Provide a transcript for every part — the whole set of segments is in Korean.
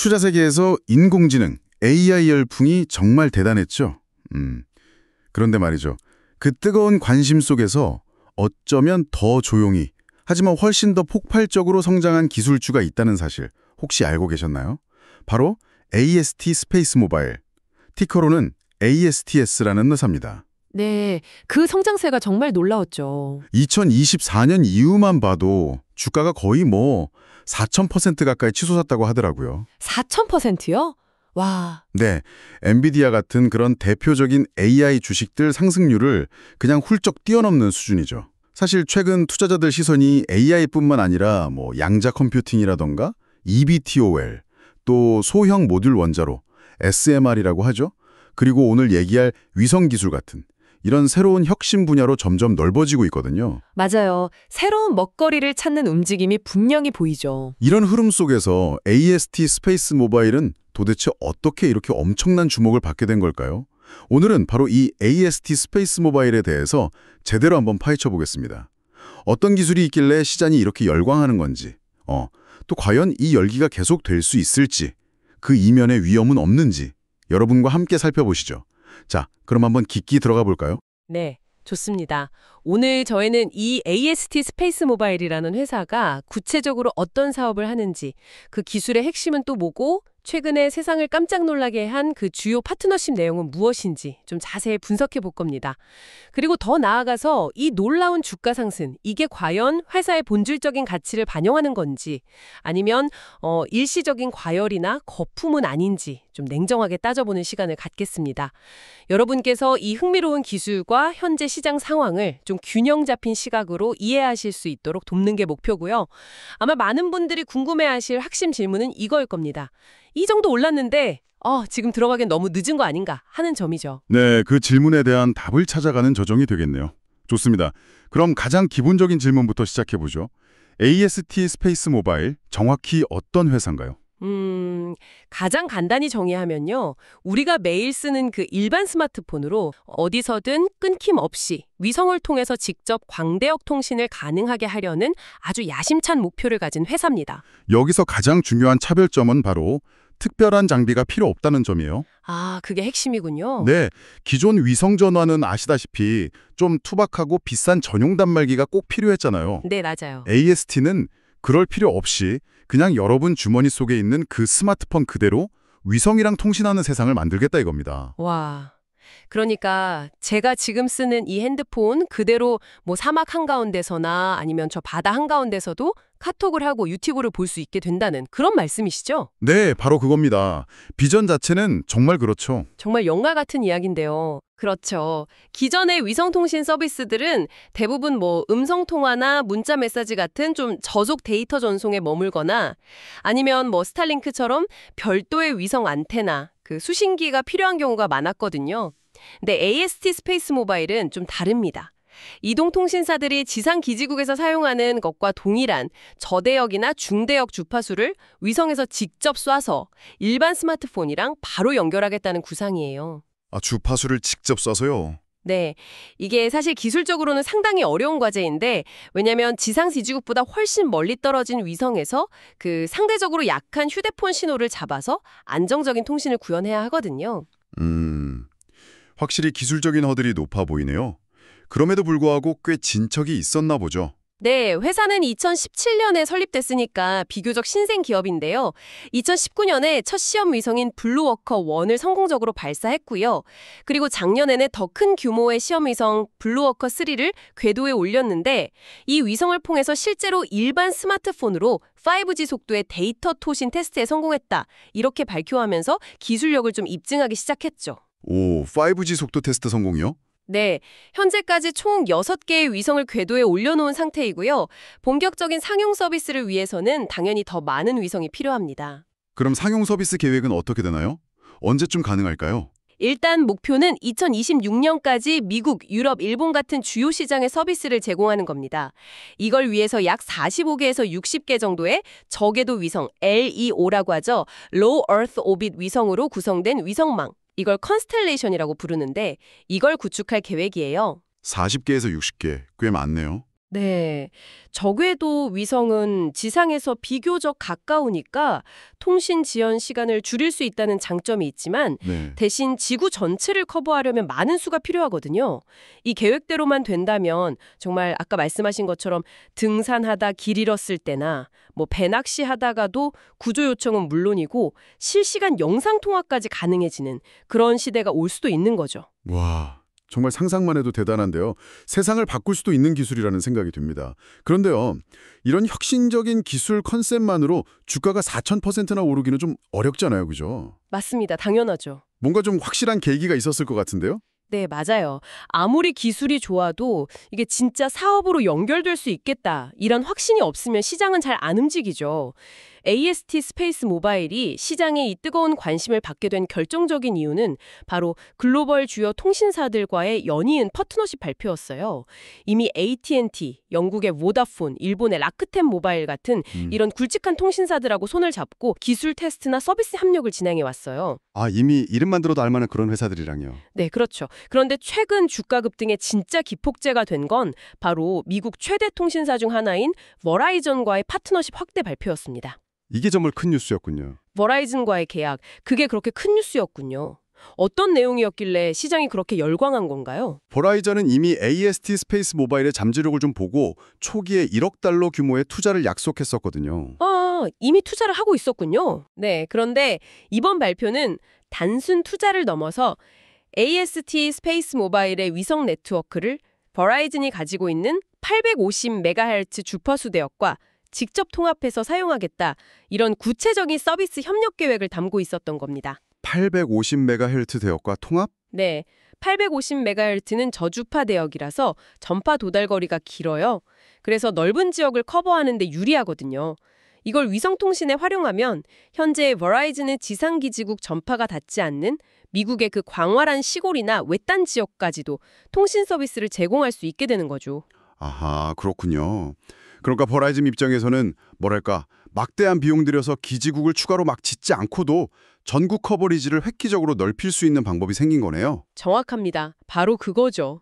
투자 세계에서 인공지능, AI 열풍이 정말 대단했죠. 그런데 말이죠. 그 뜨거운 관심 속에서 어쩌면 더 조용히, 하지만 훨씬 더 폭발적으로 성장한 기술주가 있다는 사실 혹시 알고 계셨나요? 바로 AST 스페이스 모바일, 티커로는 ASTS라는 회사입니다. 네, 그 성장세가 정말 놀라웠죠. 2024년 이후만 봐도 주가가 거의 4,000% 가까이 치솟았다고 하더라고요. 4,000%요? 와, 네, 엔비디아 같은 그런 대표적인 AI 주식들 상승률을 그냥 훌쩍 뛰어넘는 수준이죠. 사실 최근 투자자들 시선이 AI뿐만 아니라 양자 컴퓨팅이라던가 eVTOL, 또 소형 모듈 원자로, SMR이라고 하죠. 그리고 오늘 얘기할 위성 기술 같은 이런 새로운 혁신 분야로 점점 넓어지고 있거든요. 맞아요. 새로운 먹거리를 찾는 움직임이 분명히 보이죠. 이런 흐름 속에서 AST 스페이스 모바일은 도대체 어떻게 이렇게 엄청난 주목을 받게 된 걸까요? 오늘은 바로 이 AST 스페이스 모바일에 대해서 제대로 한번 파헤쳐 보겠습니다. 어떤 기술이 있길래 시장이 이렇게 열광하는 건지, 또 과연 이 열기가 계속될 수 있을지, 그 이면의 위험은 없는지 여러분과 함께 살펴보시죠. 자, 그럼 한번 깊이 들어가 볼까요? 네, 좋습니다. 오늘 저희는 이 AST 스페이스 모바일이라는 회사가 구체적으로 어떤 사업을 하는지, 그 기술의 핵심은 또 뭐고, 최근에 세상을 깜짝 놀라게 한 그 주요 파트너십 내용은 무엇인지 좀 자세히 분석해 볼 겁니다. 그리고 더 나아가서 이 놀라운 주가 상승, 이게 과연 회사의 본질적인 가치를 반영하는 건지, 아니면 일시적인 과열이나 거품은 아닌지 좀 냉정하게 따져보는 시간을 갖겠습니다. 여러분께서 이 흥미로운 기술과 현재 시장 상황을 좀 균형 잡힌 시각으로 이해하실 수 있도록 돕는 게 목표고요. 아마 많은 분들이 궁금해하실 핵심 질문은 이거일 겁니다. 이 정도 올랐는데 지금 들어가긴 너무 늦은 거 아닌가 하는 점이죠. 네, 그 질문에 대한 답을 찾아가는 저정이 되겠네요. 좋습니다. 그럼 가장 기본적인 질문부터 시작해보죠. AST 스페이스 모바일, 정확히 어떤 회사인가요? 가장 간단히 정의하면요. 우리가 매일 쓰는 그 일반 스마트폰으로 어디서든 끊김없이 위성을 통해서 직접 광대역 통신을 가능하게 하려는 아주 야심찬 목표를 가진 회사입니다. 여기서 가장 중요한 차별점은 바로 특별한 장비가 필요 없다는 점이에요. 아, 그게 핵심이군요. 네, 기존 위성 전화는 아시다시피 좀 투박하고 비싼 전용 단말기가 꼭 필요했잖아요. 네, 맞아요. AST는 그럴 필요 없이 그냥 여러분 주머니 속에 있는 그 스마트폰 그대로 위성이랑 통신하는 세상을 만들겠다 이겁니다. 와, 그러니까 제가 지금 쓰는 이 핸드폰 그대로 사막 한가운데서나 아니면 저 바다 한가운데서도 카톡을 하고 유튜브를 볼 수 있게 된다는 그런 말씀이시죠? 네, 바로 그겁니다. 비전 자체는 정말 그렇죠. 정말 영화 같은 이야기인데요. 그렇죠. 기존의 위성통신 서비스들은 대부분 음성통화나 문자 메시지 같은 좀 저속 데이터 전송에 머물거나 아니면 스타링크처럼 별도의 위성 안테나, 그 수신기가 필요한 경우가 많았거든요. 근데 AST 스페이스 모바일은 좀 다릅니다. 이동통신사들이 지상기지국에서 사용하는 것과 동일한 저대역이나 중대역 주파수를 위성에서 직접 쏴서 일반 스마트폰이랑 바로 연결하겠다는 구상이에요. 아, 주파수를 직접 쏴서요? 네, 이게 사실 기술적으로는 상당히 어려운 과제인데 왜냐면 지상지지국보다 훨씬 멀리 떨어진 위성에서 그 상대적으로 약한 휴대폰 신호를 잡아서 안정적인 통신을 구현해야 하거든요. 확실히 기술적인 허들이 높아 보이네요. 그럼에도 불구하고 꽤 진척이 있었나 보죠. 네, 회사는 2017년에 설립됐으니까 비교적 신생 기업인데요. 2019년에 첫 시험 위성인 블루워커 1을 성공적으로 발사했고요. 그리고 작년에는 더 큰 규모의 시험 위성 블루워커 3를 궤도에 올렸는데 이 위성을 통해서 실제로 일반 스마트폰으로 5G 속도의 데이터 통신 테스트에 성공했다. 이렇게 발표하면서 기술력을 좀 입증하기 시작했죠. 오, 5G 속도 테스트 성공이요? 네, 현재까지 총 6개의 위성을 궤도에 올려놓은 상태이고요. 본격적인 상용 서비스를 위해서는 당연히 더 많은 위성이 필요합니다. 그럼 상용 서비스 계획은 어떻게 되나요? 언제쯤 가능할까요? 일단 목표는 2026년까지 미국, 유럽, 일본 같은 주요 시장에 서비스를 제공하는 겁니다. 이걸 위해서 약 45개에서 60개 정도의 저궤도 위성, LEO라고 하죠. Low Earth Orbit 위성으로 구성된 위성망. 이걸 컨스텔레이션이라고 부르는데 이걸 구축할 계획이에요. 40개에서 60개, 꽤 많네요. 네. 적궤도 위성은 지상에서 비교적 가까우니까 통신 지연 시간을 줄일 수 있다는 장점이 있지만 네. 대신 지구 전체를 커버하려면 많은 수가 필요하거든요. 이 계획대로만 된다면 정말 아까 말씀하신 것처럼 등산하다 길 잃었을 때나 뭐 배낚시 하다가도 구조 요청은 물론이고 실시간 영상 통화까지 가능해지는 그런 시대가 올 수도 있는 거죠. 와, 정말 상상만 해도 대단한데요. 세상을 바꿀 수도 있는 기술이라는 생각이 듭니다. 그런데요, 이런 혁신적인 기술 컨셉만으로 주가가 4,000%나 오르기는 좀 어렵잖아요, 그죠? 맞습니다. 당연하죠. 뭔가 좀 확실한 계기가 있었을 것 같은데요? 네, 맞아요. 아무리 기술이 좋아도 이게 진짜 사업으로 연결될 수 있겠다. 이런 확신이 없으면 시장은 잘 안 움직이죠. AST 스페이스 모바일이 시장에 이 뜨거운 관심을 받게 된 결정적인 이유는 바로 글로벌 주요 통신사들과의 연이은 파트너십 발표였어요. 이미 AT&T, 영국의 보다폰, 일본의 라크텐 모바일 같은 이런 굵직한 통신사들하고 손을 잡고 기술 테스트나 서비스 협력을 진행해 왔어요. 아, 이미 이름만 들어도 알만한 그런 회사들이랑요. 네, 그렇죠. 그런데 최근 주가 급등의 진짜 기폭제가 된 건 바로 미국 최대 통신사 중 하나인 버라이전과의 파트너십 확대 발표였습니다. 이게 정말 큰 뉴스였군요. 버라이즌과의 계약, 그게 그렇게 큰 뉴스였군요. 어떤 내용이었길래 시장이 그렇게 열광한 건가요? 버라이전은 이미 AST 스페이스 모바일의 잠재력을 좀 보고 초기에 1억 달러 규모의 투자를 약속했었거든요. 이미 투자를 하고 있었군요. 네, 그런데 이번 발표는 단순 투자를 넘어서 AST 스페이스 모바일의 위성 네트워크를 버라이즌이 가지고 있는 850MHz 주파수 대역과 직접 통합해서 사용하겠다. 이런 구체적인 서비스 협력 계획을 담고 있었던 겁니다. 850MHz 대역과 통합? 네, 850MHz는 저주파 대역이라서 전파 도달 거리가 길어요. 그래서 넓은 지역을 커버하는 데 유리하거든요. 이걸 위성통신에 활용하면 현재 버라이즌의 지상기지국 전파가 닿지 않는 미국의 그 광활한 시골이나 외딴 지역까지도 통신 서비스를 제공할 수 있게 되는 거죠. 아하, 그렇군요. 그러니까 버라이즌 입장에서는 뭐랄까 막대한 비용 들여서 기지국을 추가로 막 짓지 않고도 전국 커버리지를 획기적으로 넓힐 수 있는 방법이 생긴 거네요. 정확합니다. 바로 그거죠.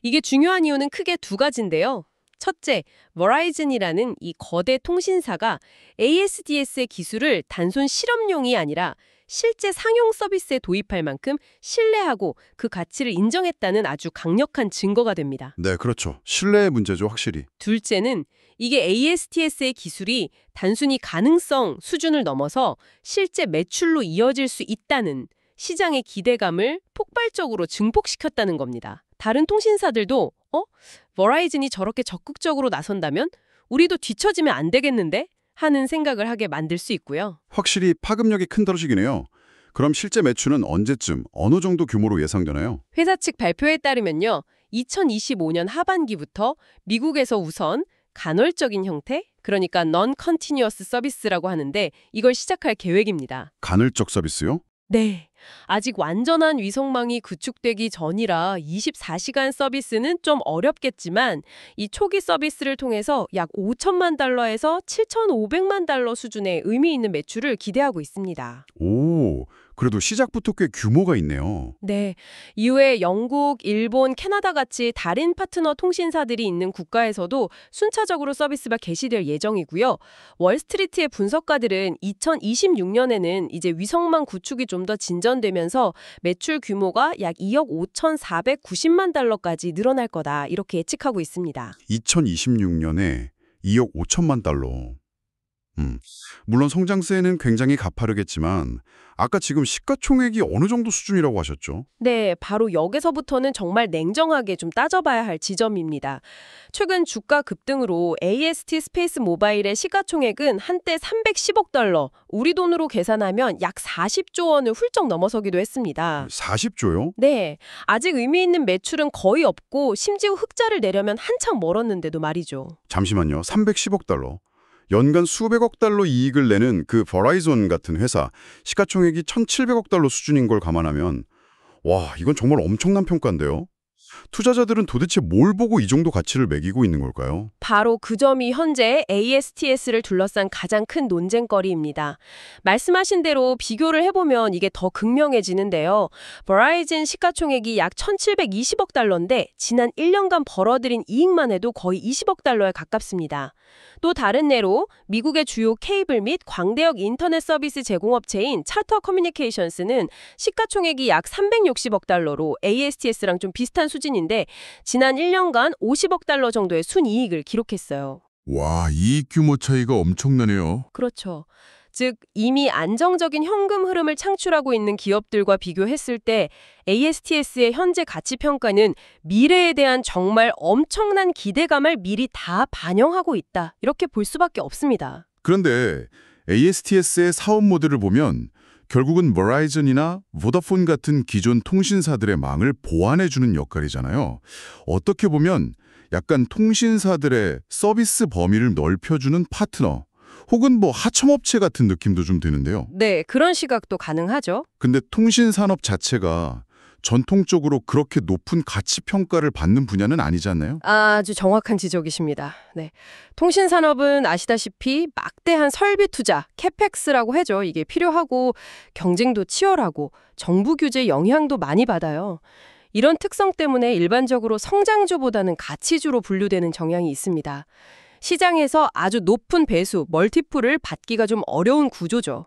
이게 중요한 이유는 크게 두 가지인데요. 첫째, 버라이즌이라는 이 거대 통신사가 ASDS의 기술을 단순 실험용이 아니라 실제 상용 서비스에 도입할 만큼 신뢰하고 그 가치를 인정했다는 아주 강력한 증거가 됩니다. 네, 그렇죠. 신뢰의 문제죠, 확실히. 둘째는 이게 ASTS의 기술이 단순히 가능성 수준을 넘어서 실제 매출로 이어질 수 있다는 시장의 기대감을 폭발적으로 증폭시켰다는 겁니다. 다른 통신사들도 버라이즌이 저렇게 적극적으로 나선다면 우리도 뒤처지면 안 되겠는데? 하는 생각을 하게 만들 수 있고요. 확실히 파급력이 큰 떨어지기네요. 그럼 실제 매출은 언제쯤, 어느 정도 규모로 예상되나요? 회사 측 발표에 따르면요. 2025년 하반기부터 미국에서 우선 간헐적인 형태, 그러니까 non-continuous 서비스라고 하는데 이걸 시작할 계획입니다. 간헐적 서비스요? 네. 아직 완전한 위성망이 구축되기 전이라 24시간 서비스는 좀 어렵겠지만 이 초기 서비스를 통해서 약 5천만 달러에서 7,500만 달러 수준의 의미 있는 매출을 기대하고 있습니다. 오, 그래도 시작부터 꽤 규모가 있네요. 네. 이후에 영국, 일본, 캐나다 같이 다른 파트너 통신사들이 있는 국가에서도 순차적으로 서비스가 개시될 예정이고요. 월스트리트의 분석가들은 2026년에는 이제 위성망 구축이 좀 더 진전되면서 매출 규모가 약 2억 5,490만 달러까지 늘어날 거다 이렇게 예측하고 있습니다. 2026년에 2억 5천만 달러. 물론 성장세는 굉장히 가파르겠지만 아까 지금 시가총액이 어느 정도 수준이라고 하셨죠? 네, 바로 여기서부터는 정말 냉정하게 좀 따져봐야 할 지점입니다. 최근 주가 급등으로 AST 스페이스 모바일의 시가총액은 한때 310억 달러, 우리 돈으로 계산하면 약 40조 원을 훌쩍 넘어서기도 했습니다. 40조요? 네, 아직 의미 있는 매출은 거의 없고 심지어 흑자를 내려면 한참 멀었는데도 말이죠. 잠시만요. 310억 달러. 연간 수백억 달러 이익을 내는 그 버라이전 같은 회사 시가총액이 1,700억 달러 수준인 걸 감안하면 와, 이건 정말 엄청난 평가인데요. 투자자들은 도대체 뭘 보고 이 정도 가치를 매기고 있는 걸까요? 바로 그 점이 현재 ASTS를 둘러싼 가장 큰 논쟁거리입니다. 말씀하신 대로 비교를 해보면 이게 더 극명해지는데요. 버라이즌 시가총액이 약 1,720억 달러인데 지난 1년간 벌어들인 이익만 해도 거의 20억 달러에 가깝습니다. 또 다른 예로 미국의 주요 케이블 및 광대역 인터넷 서비스 제공업체인 차터 커뮤니케이션스는 시가총액이 약 360억 달러로 ASTS랑 좀 비슷한 수준인데 지난 1년간 50억 달러 정도의 순이익을 기록했어요. 와, 이익 규모 차이가 엄청나네요. 그렇죠. 즉 이미 안정적인 현금 흐름을 창출하고 있는 기업들과 비교했을 때 ASTS의 현재 가치 평가는 미래에 대한 정말 엄청난 기대감을 미리 다 반영하고 있다. 이렇게 볼 수밖에 없습니다. 그런데 ASTS의 사업 모델을 보면 결국은 버라이즌이나 보다폰 같은 기존 통신사들의 망을 보완해주는 역할이잖아요. 어떻게 보면 약간 통신사들의 서비스 범위를 넓혀주는 파트너, 혹은 뭐 하청업체 같은 느낌도 좀 드는데요. 네, 그런 시각도 가능하죠. 근데 통신산업 자체가 전통적으로 그렇게 높은 가치 평가를 받는 분야는 아니지 않나요? 아주 정확한 지적이십니다. 네. 통신산업은 아시다시피 막대한 설비 투자, 캐펙스라고 하죠. 이게 필요하고 경쟁도 치열하고 정부 규제 영향도 많이 받아요. 이런 특성 때문에 일반적으로 성장주보다는 가치주로 분류되는 경향이 있습니다. 시장에서 아주 높은 배수, 멀티플을 받기가 좀 어려운 구조죠.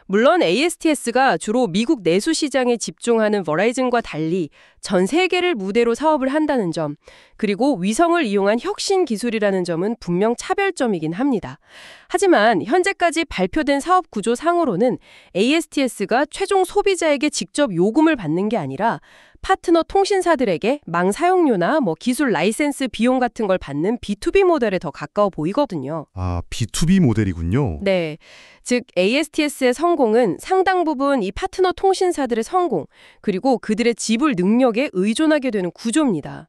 물론 ASTS가 주로 미국 내수 시장에 집중하는 버라이즌과 달리 전 세계를 무대로 사업을 한다는 점, 그리고 위성을 이용한 혁신 기술이라는 점은 분명 차별점이긴 합니다. 하지만 현재까지 발표된 사업 구조 상으로는 ASTS가 최종 소비자에게 직접 요금을 받는 게 아니라 파트너 통신사들에게 망 사용료나 기술 라이센스 비용 같은 걸 받는 B2B 모델에 더 가까워 보이거든요. 아, B2B 모델이군요. 네. 즉 ASTS의 성공은 상당 부분 이 파트너 통신사들의 성공, 그리고 그들의 지불 능력에 의존하게 되는 구조입니다.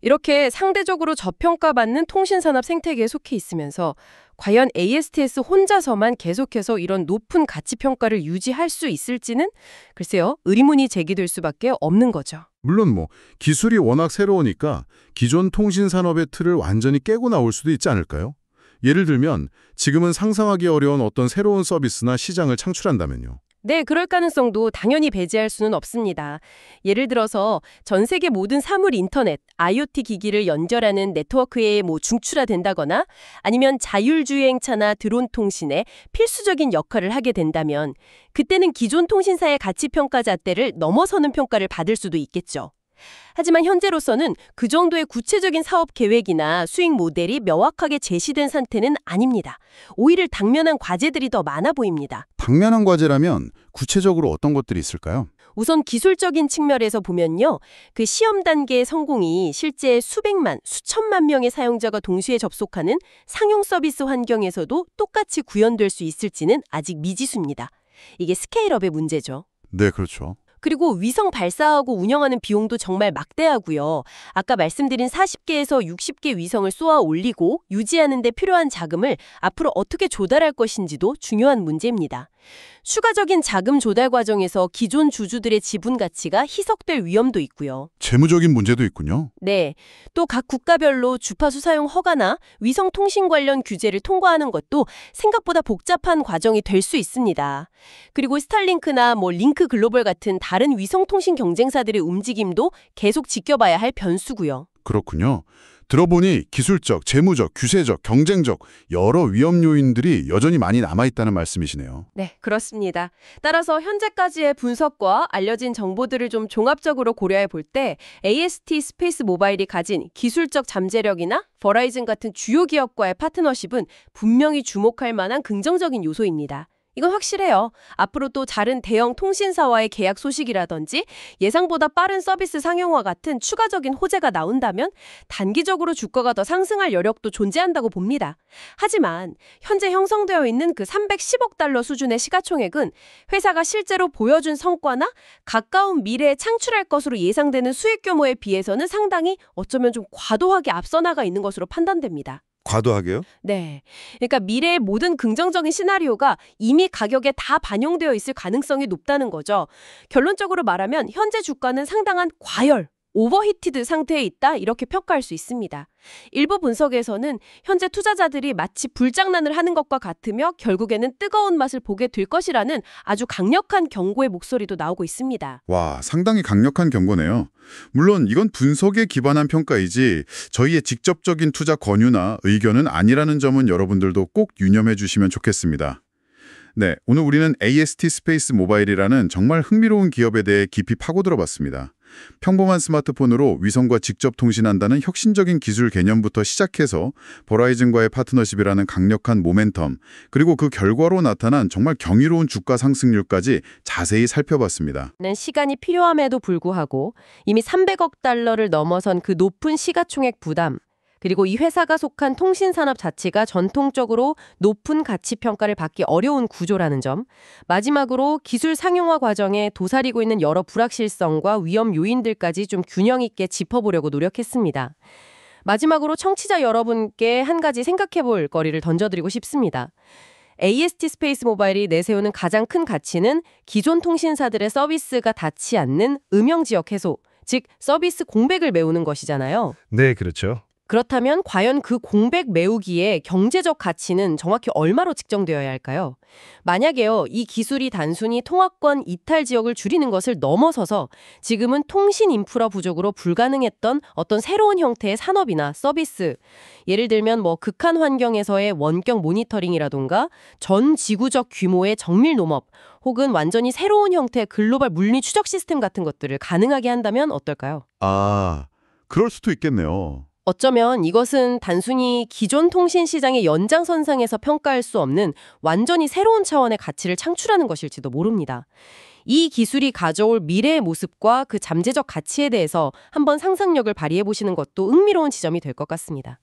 이렇게 상대적으로 저평가받는 통신산업 생태계에 속해 있으면서 과연 ASTS 혼자서만 계속해서 이런 높은 가치 평가를 유지할 수 있을지는 글쎄요, 의문이 제기될 수밖에 없는 거죠. 물론 기술이 워낙 새로우니까 기존 통신산업의 틀을 완전히 깨고 나올 수도 있지 않을까요? 예를 들면 지금은 상상하기 어려운 어떤 새로운 서비스나 시장을 창출한다면요. 네, 그럴 가능성도 당연히 배제할 수는 없습니다. 예를 들어서 전 세계 모든 사물 인터넷, IoT 기기를 연결하는 네트워크에 중추라된다거나 아니면 자율주행차나 드론 통신에 필수적인 역할을 하게 된다면 그때는 기존 통신사의 가치 평가 잣대를 넘어서는 평가를 받을 수도 있겠죠. 하지만 현재로서는 그 정도의 구체적인 사업 계획이나 수익 모델이 명확하게 제시된 상태는 아닙니다. 오히려 당면한 과제들이 더 많아 보입니다. 당면한 과제라면 구체적으로 어떤 것들이 있을까요? 우선 기술적인 측면에서 보면요. 그 시험 단계의 성공이 실제 수백만, 수천만 명의 사용자가 동시에 접속하는 상용 서비스 환경에서도 똑같이 구현될 수 있을지는 아직 미지수입니다. 이게 스케일업의 문제죠. 네, 그렇죠. 그리고 위성 발사하고 운영하는 비용도 정말 막대하고요. 아까 말씀드린 40개에서 60개 위성을 쏘아 올리고 유지하는 데 필요한 자금을 앞으로 어떻게 조달할 것인지도 중요한 문제입니다. 추가적인 자금 조달 과정에서 기존 주주들의 지분 가치가 희석될 위험도 있고요. 재무적인 문제도 있군요. 네. 또 각 국가별로 주파수 사용 허가나 위성 통신 관련 규제를 통과하는 것도 생각보다 복잡한 과정이 될 수 있습니다. 그리고 스타링크나 링크 글로벌 같은 다른 위성 통신 경쟁사들의 움직임도 계속 지켜봐야 할 변수고요. 그렇군요. 들어보니 기술적, 재무적, 규제적, 경쟁적 여러 위험 요인들이 여전히 많이 남아있다는 말씀이시네요. 네, 그렇습니다. 따라서 현재까지의 분석과 알려진 정보들을 좀 종합적으로 고려해 볼 때 AST 스페이스 모바일이 가진 기술적 잠재력이나 버라이즌 같은 주요 기업과의 파트너십은 분명히 주목할 만한 긍정적인 요소입니다. 이건 확실해요. 앞으로 또 다른 대형 통신사와의 계약 소식이라든지 예상보다 빠른 서비스 상용화 같은 추가적인 호재가 나온다면 단기적으로 주가가 더 상승할 여력도 존재한다고 봅니다. 하지만 현재 형성되어 있는 그 310억 달러 수준의 시가총액은 회사가 실제로 보여준 성과나 가까운 미래에 창출할 것으로 예상되는 수익 규모에 비해서는 상당히 어쩌면 좀 과도하게 앞서 나가 있는 것으로 판단됩니다. 과도하게요? 네. 그러니까 미래의 모든 긍정적인 시나리오가 이미 가격에 다 반영되어 있을 가능성이 높다는 거죠. 결론적으로 말하면 현재 주가는 상당한 과열, 오버히티드 상태에 있다 이렇게 평가할 수 있습니다. 일부 분석에서는 현재 투자자들이 마치 불장난을 하는 것과 같으며 결국에는 뜨거운 맛을 보게 될 것이라는 아주 강력한 경고의 목소리도 나오고 있습니다. 와, 상당히 강력한 경고네요. 물론 이건 분석에 기반한 평가이지 저희의 직접적인 투자 권유나 의견은 아니라는 점은 여러분들도 꼭 유념해 주시면 좋겠습니다. 네, 오늘 우리는 AST 스페이스 모바일이라는 정말 흥미로운 기업에 대해 깊이 파고들어 봤습니다. 평범한 스마트폰으로 위성과 직접 통신한다는 혁신적인 기술 개념부터 시작해서 버라이즌과의 파트너십이라는 강력한 모멘텀, 그리고 그 결과로 나타난 정말 경이로운 주가 상승률까지 자세히 살펴봤습니다. 시간이 필요함에도 불구하고 이미 300억 달러를 넘어선 그 높은 시가총액 부담, 그리고 이 회사가 속한 통신산업 자체가 전통적으로 높은 가치 평가를 받기 어려운 구조라는 점, 마지막으로 기술 상용화 과정에 도사리고 있는 여러 불확실성과 위험 요인들까지 좀 균형 있게 짚어보려고 노력했습니다. 마지막으로 청취자 여러분께 한 가지 생각해볼 거리를 던져드리고 싶습니다. AST 스페이스 모바일이 내세우는 가장 큰 가치는 기존 통신사들의 서비스가 닿지 않는 음영지역 해소, 즉 서비스 공백을 메우는 것이잖아요. 네, 그렇죠. 그렇다면 과연 그 공백 메우기에 경제적 가치는 정확히 얼마로 측정되어야 할까요? 만약에요, 이 기술이 단순히 통화권 이탈 지역을 줄이는 것을 넘어서서 지금은 통신 인프라 부족으로 불가능했던 어떤 새로운 형태의 산업이나 서비스, 예를 들면 극한 환경에서의 원격 모니터링이라던가 전 지구적 규모의 정밀 농업, 혹은 완전히 새로운 형태의 글로벌 물리 추적 시스템 같은 것들을 가능하게 한다면 어떨까요? 아, 그럴 수도 있겠네요. 어쩌면 이것은 단순히 기존 통신 시장의 연장선상에서 평가할 수 없는 완전히 새로운 차원의 가치를 창출하는 것일지도 모릅니다. 이 기술이 가져올 미래의 모습과 그 잠재적 가치에 대해서 한번 상상력을 발휘해 보시는 것도 흥미로운 지점이 될 것 같습니다.